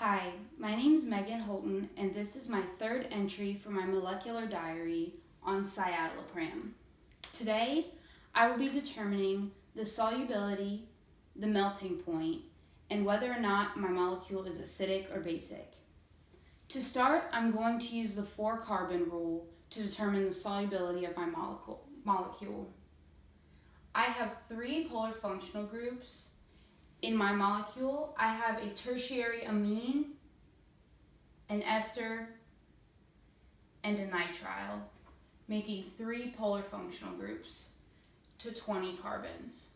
Hi, my name is Megan Holton, and this is my third entry for my molecular diary on citalopram. Today, I will be determining the solubility, the melting point, and whether or not my molecule is acidic or basic. To start, I'm going to use the 4-carbon rule to determine the solubility of my molecule. I have 3 polar functional groups. In my molecule, I have a tertiary amine, an ester, and a nitrile, making 3 polar functional groups to 20 carbons.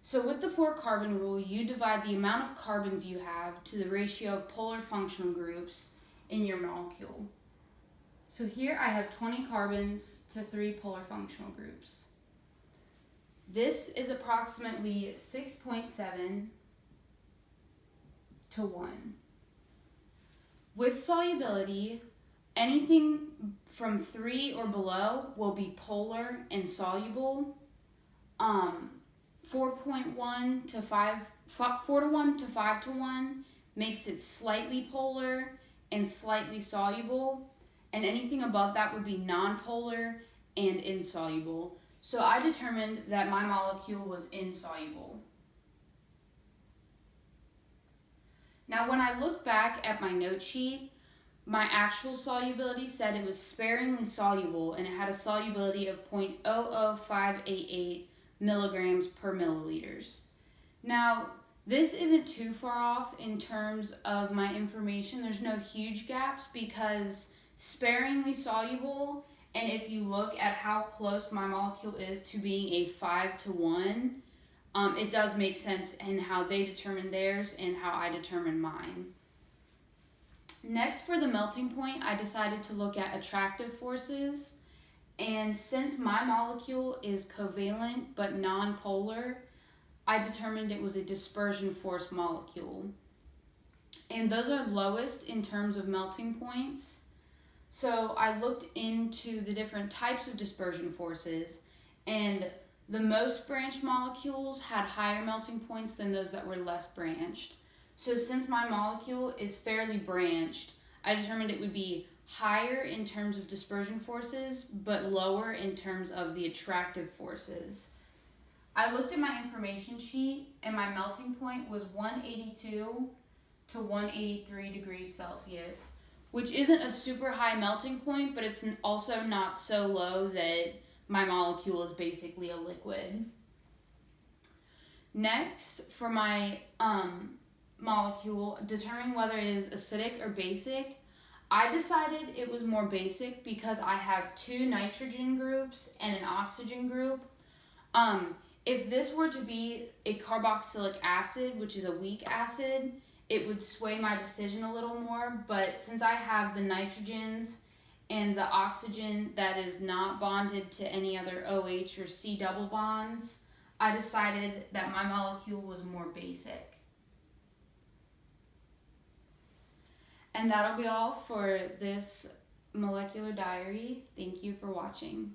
So with the 4-carbon rule, you divide the amount of carbons you have to the ratio of polar functional groups in your molecule. So here I have 20 carbons to 3 polar functional groups. This is approximately 6.7 to 1. With solubility, anything from 3 or below will be polar and soluble. 4.1 to 5, 4 to 1 to 5 to 1 makes it slightly polar and slightly soluble, and anything above that would be nonpolar and insoluble. So I determined that my molecule was insoluble. Now when I look back at my note sheet, my actual solubility said it was sparingly soluble and it had a solubility of 0.00588 milligrams per milliliters. Now this isn't too far off in terms of my information. There's no huge gaps because sparingly soluble, and if you look at how close my molecule is to being a 5 to 1, it does make sense in how they determine theirs and how I determine mine. Next, for the melting point, I decided to look at attractive forces. And since my molecule is covalent but nonpolar, I determined it was a dispersion force molecule. And those are lowest in terms of melting points. So I looked into the different types of dispersion forces, and the most branched molecules had higher melting points than those that were less branched. So since my molecule is fairly branched, I determined it would be higher in terms of dispersion forces, but lower in terms of the attractive forces. I looked at my information sheet, and my melting point was 182 to 183 degrees Celsius, which isn't a super high melting point, but it's also not so low that my molecule is basically a liquid. Next, for my molecule, determining whether it is acidic or basic, I decided it was more basic because I have 2 nitrogen groups and an oxygen group. If this were to be a carboxylic acid, which is a weak acid, it would sway my decision a little more, but since I have the nitrogens and the oxygen that is not bonded to any other OH or C double bonds, I decided that my molecule was more basic. And that'll be all for this molecular diary. Thank you for watching.